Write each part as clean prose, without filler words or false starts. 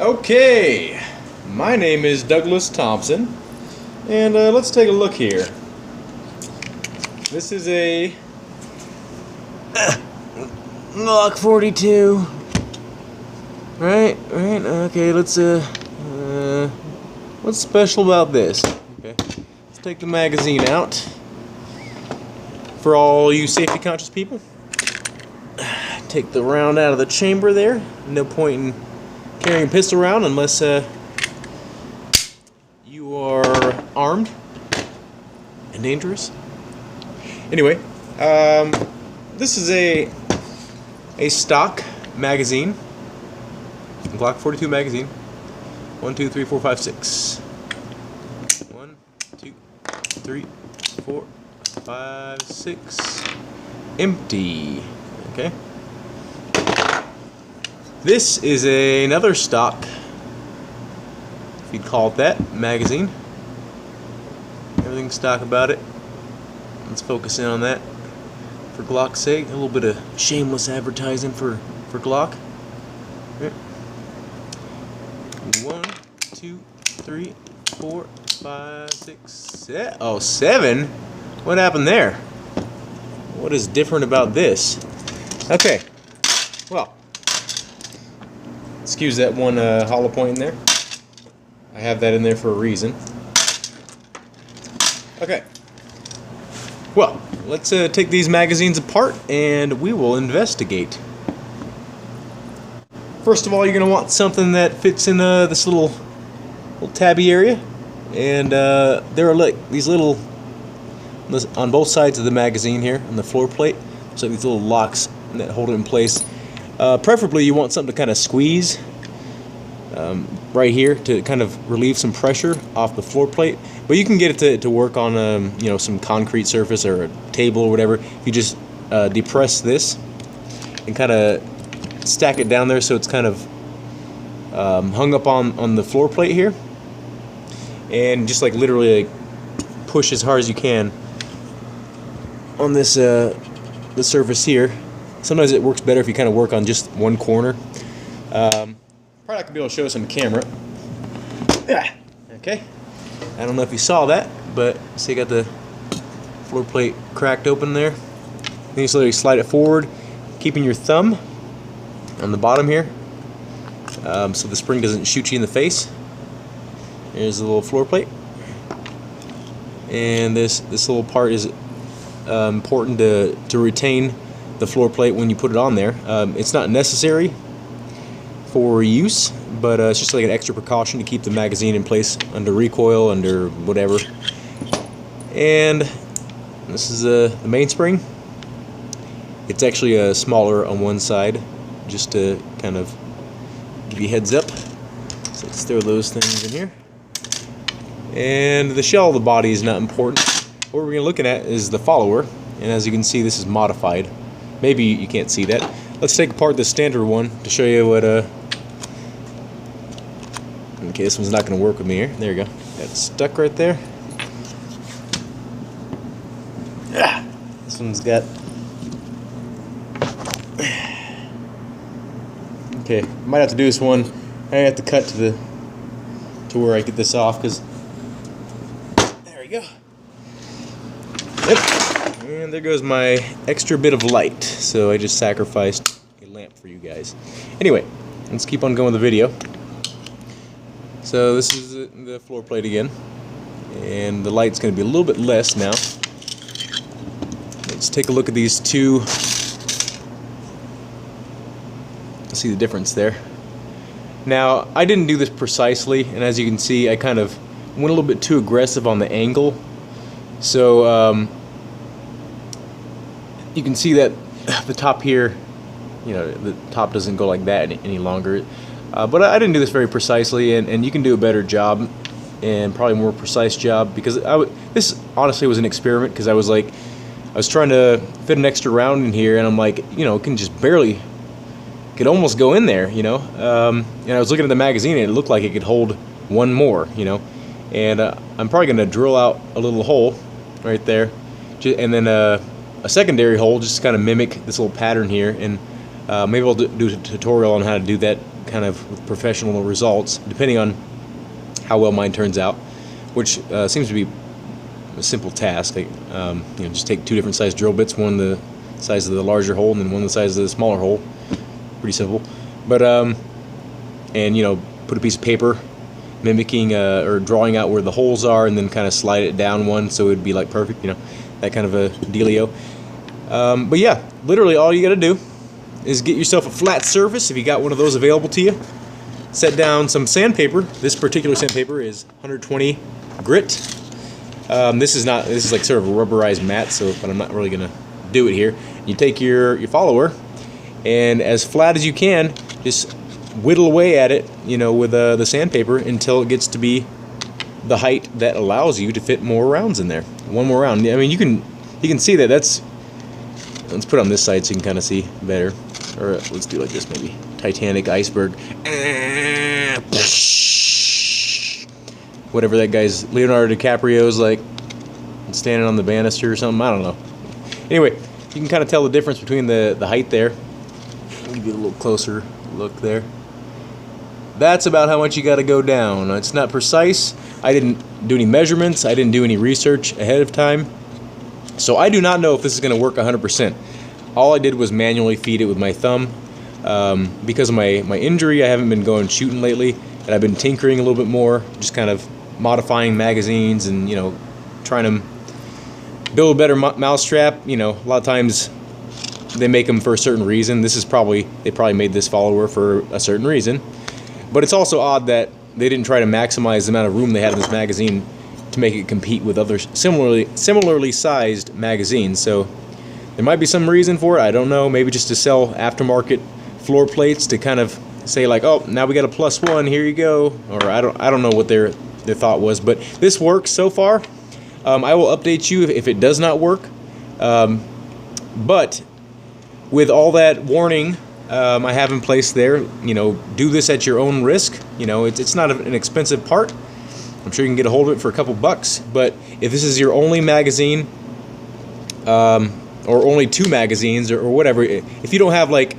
Okay, my name is Douglas Thompson, and let's take a look here. This is a Glock 42. Right. Okay, let's what's special about this? Okay, let's take the magazine out. For all you safety conscious people, take the round out of the chamber there. No point in carrying a pistol around unless you are armed and dangerous. Anyway, this is a stock magazine, Glock 42 magazine. 1, 2, 3, 4, 5, 6. 1, 2, 3, 4, 5, 6. Empty. Okay. This is another stock, if you'd call it that, magazine. Everything's stock about it. Let's focus in on that for Glock's sake. A little bit of shameless advertising for Glock. Right. 1, 2, 3, 4, 5, 6, 7. Oh, 7? What happened there? What is different about this? Okay. Well, excuse that one hollow point in there. I have that in there for a reason. Okay. Well, let's take these magazines apart and we will investigate. First of all, you're going to want something that fits in this little tabby area. And there are like these little, on both sides of the magazine here, on the floor plate, so these little locks that hold it in place. Preferably you want something to kind of squeeze right here to kind of relieve some pressure off the floor plate. But you can get it to work on some concrete surface or a table or whatever. You just depress this and kind of stack it down there so it's kind of hung up on the floor plate here, and just like literally push as hard as you can on this the surface here. Sometimes it works better if you kind of work on just one corner. Probably not gonna be able to show us on camera. Okay, I don't know if you saw that, but see, I got the floor plate cracked open there. Then you just literally slide it forward, keeping your thumb on the bottom here, so the spring doesn't shoot you in the face. There's the little floor plate, and this little part is important to retain the floor plate when you put it on there. It's not necessary for use, but it's just like an extra precaution to keep the magazine in place under recoil, under whatever. And this is the mainspring. It's actually smaller on one side, just to kind of give you a heads up. So let's throw those things in here. And the shell of the body is not important. What we're looking at is the follower, and as you can see, this is modified. Maybe you can't see that. Let's take apart the standard one to show you what okay, this one's not going to work with me here. There you go. Got it stuck right there. This one's got... Okay, might have to do this one. I have to cut to where I get this off, because there we go. Yep. And there goes my extra bit of light. So I just sacrificed a lamp for you guys. Anyway, let's keep on going with the video. So this is the floor plate again, and the light's going to be a little bit less now. Let's take a look at these two. See the difference there. Now, I didn't do this precisely, and as you can see, I kind of went a little bit too aggressive on the angle. So you can see that the top here, the top doesn't go like that any longer. But I didn't do this very precisely, and you can do a better job and probably more precise job, because this honestly was an experiment, because I was trying to fit an extra round in here, and I'm like, it can just barely. Could almost go in there, and I was looking at the magazine and it looked like it could hold one more, and I'm probably going to drill out a little hole right there, and then a secondary hole just to kind of mimic this little pattern here, and maybe I'll do a tutorial on how to do that kind of with professional results, depending on how well mine turns out, which seems to be a simple task. Like, you know, just take 2 different size drill bits, one the size of the larger hole and then one the size of the smaller hole. Pretty simple. But and you know, put a piece of paper mimicking or drawing out where the holes are, and then kind of slide it down one so it'd be like perfect, you know, that kind of a dealio. But yeah, literally all you got to do is get yourself a flat surface if you got one of those available to you. Set down some sandpaper. This particular sandpaper is 120 grit. This is like sort of a rubberized mat, so but I'm not really gonna do it here. You take your follower, and as flat as you can, just whittle away at it, you know, with the sandpaper until it gets to be the height that allows you to fit more rounds in there. One more round. I mean, you can see that. That's, let's put it on this side so you can kind of see better. Or let's do like this, maybe. Titanic iceberg. Whatever that guy's, Leonardo DiCaprio's like standing on the banister or something. I don't know. Anyway, you can kind of tell the difference between the height there. I'll give you a little closer look there. That's about how much you got to go down. It's not precise. I didn't do any measurements. I didn't do any research ahead of time. So I do not know if this is going to work 100%. All I did was manually feed it with my thumb. Because of my injury, I haven't been going shooting lately, and I've been tinkering a little bit more, just kind of modifying magazines and, you know, trying to build a better mousetrap. You know, a lot of times they make them for a certain reason. They probably made this follower for a certain reason. But it's also odd that they didn't try to maximize the amount of room they had in this magazine to make it compete with other similarly sized magazines. So there might be some reason for it. I don't know. Maybe just to sell aftermarket floor plates to kind of say like, oh, now we got a +1. Here you go. Or I don't know what their thought was. But this works so far. I will update you if it does not work. But with all that warning I have in place there, you know, do this at your own risk. You know, it's not an expensive part. I'm sure you can get a hold of it for a couple bucks. But if this is your only magazine, or only 2 magazines, or whatever, if you don't have like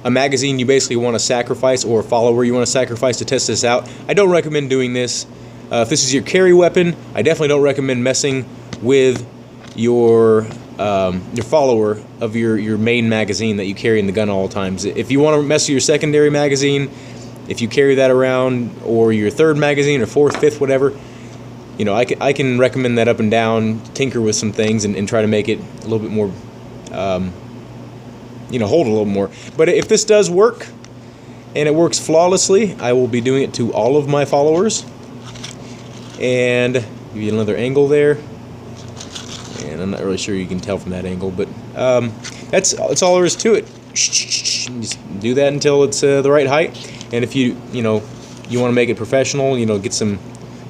a magazine you basically want to sacrifice, or a follower you want to sacrifice to test this out, I don't recommend doing this. If this is your carry weapon, I definitely don't recommend messing with your follower of your main magazine that you carry in the gun all the times. If you want to mess with your secondary magazine, if you carry that around, or your 3rd magazine, or 4th, 5th, whatever, you know, I can recommend that up and down, tinker with some things, and try to make it a little bit more, you know, hold a little more. But if this does work, and it works flawlessly, I will be doing it to all of my followers. And give you another angle there. And I'm not really sure you can tell from that angle, but that's all there is to it. Just do that until it's the right height. And if you want to make it professional, you know, get some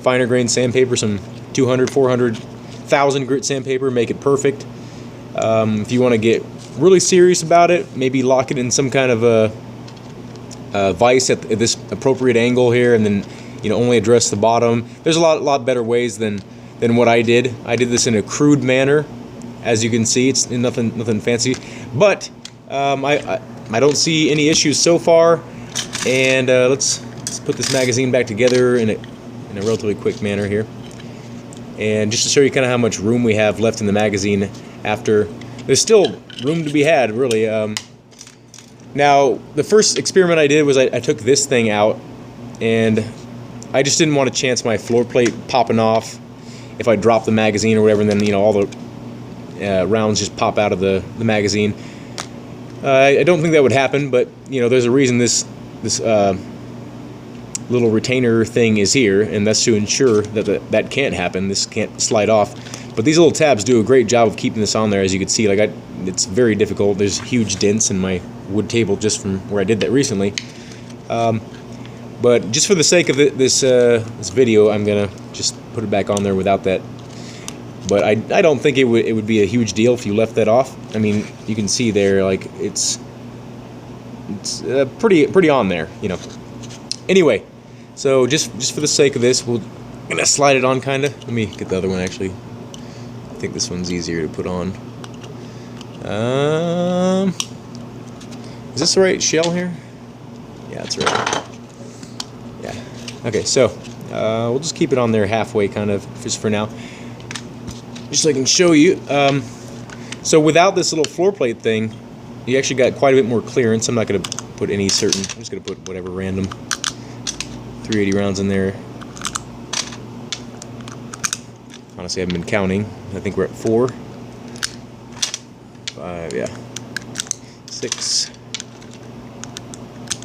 finer grain sandpaper, some 200, 400, 1,000 grit sandpaper, make it perfect. If you want to get really serious about it, maybe lock it in some kind of a vise at this appropriate angle here, and then, you know, only address the bottom. There's a lot better ways than what I did. I did this in a crude manner, as you can see. It's nothing fancy, but I don't see any issues so far. And let's put this magazine back together in a relatively quick manner here, and just to show you kind of how much room we have left in the magazine. After, there's still room to be had, really. Now, the first experiment I did was I took this thing out, and I just didn't want to chance my floor plate popping off if I drop the magazine or whatever, and then, you know, all the rounds just pop out of the magazine. I don't think that would happen, but, you know, there's a reason this little retainer thing is here, and that's to ensure that can't happen. This can't slide off. But these little tabs do a great job of keeping this on there, as you can see. Like, it's very difficult. There's huge dents in my wood table just from where I did that recently. But just for the sake of this video, I'm gonna just put it back on there without that. But I don't think it would be a huge deal if you left that off. I mean, you can see there, like, it's pretty on there, you know. Anyway, so just for the sake of this, I'm gonna slide it on, kinda. Let me get the other one, actually. I think this one's easier to put on. Is this the right shell here? Yeah, that's right. Yeah. Okay, so we'll just keep it on there halfway, kind of, just for now. Just so I can show you. So without this little floor plate thing, you actually got quite a bit more clearance. I'm not going to put any certain. I'm just going to put whatever random 380 rounds in there. Honestly, I haven't been counting. I think we're at 4, 5, yeah, 6,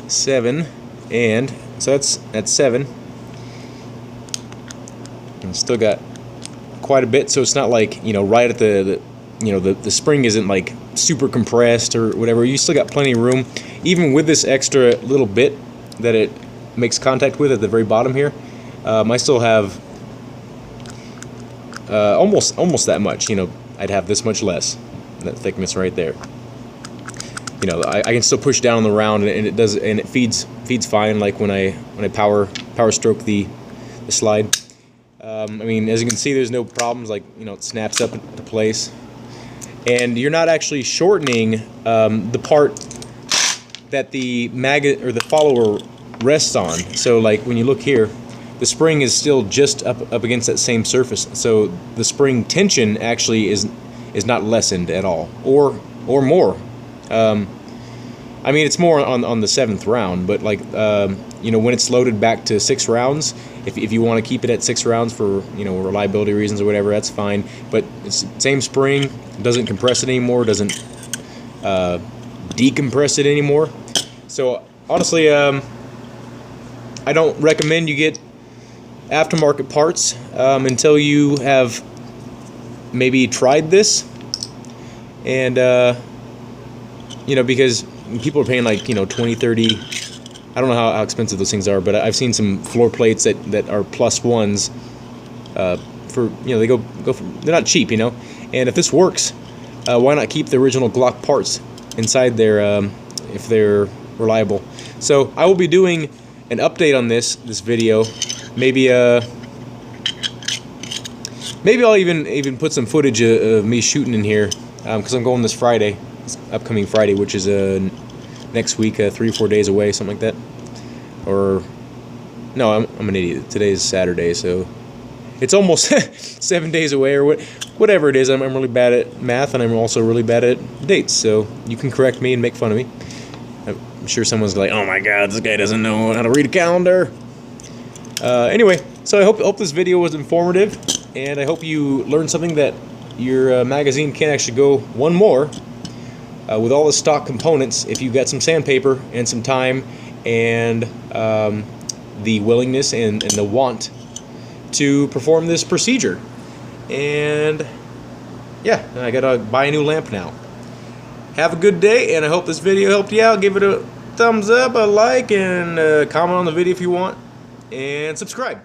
7, and so that's 7. And still got quite a bit, so it's not like, you know, right at the spring isn't like super compressed or whatever. You still got plenty of room, even with this extra little bit that it makes contact with at the very bottom here. I still have almost that much. You know, I'd have this much less, that thickness right there. You know, I can still push down on the round, and it does, and it feeds fine. Like when I power stroke the slide. I mean, as you can see, there's no problems. Like, you know, it snaps up into place, and you're not actually shortening the part that the maggot or the follower rests on. So, like when you look here, the spring is still just up against that same surface. So the spring tension actually is not lessened at all, or more. I mean, it's more on the 7th round, but like you know, when it's loaded back to 6 rounds, if you want to keep it at 6 rounds for, you know, reliability reasons or whatever, that's fine. But it's the same spring, doesn't compress it anymore, doesn't decompress it anymore. So honestly, I don't recommend you get aftermarket parts until you have maybe tried this, and you know, because people are paying like, you know, 20, 30, I don't know how expensive those things are, but I've seen some floor plates that are +1s for, you know, they go for, they're not cheap, you know. And if this works, why not keep the original Glock parts inside there if they're reliable? So I will be doing an update on this video. Maybe I'll even put some footage of me shooting in here, because I'm going this Friday, this upcoming Friday, which is next week, 3 or 4 days away, something like that. Or no, I'm an idiot. Today's Saturday, so it's almost 7 days away, or whatever it is. I'm really bad at math, and I'm also really bad at dates. So you can correct me and make fun of me. I'm sure someone's like, "Oh my God, this guy doesn't know how to read a calendar." Anyway, so I hope this video was informative, and I hope you learned something, that your magazine can actually go one more with all the stock components if you've got some sandpaper and some time and the willingness and the want to perform this procedure. And yeah, I gotta buy a new lamp now. Have a good day, and I hope this video helped you out. Give it a thumbs up, a like, and comment on the video if you want, and subscribe.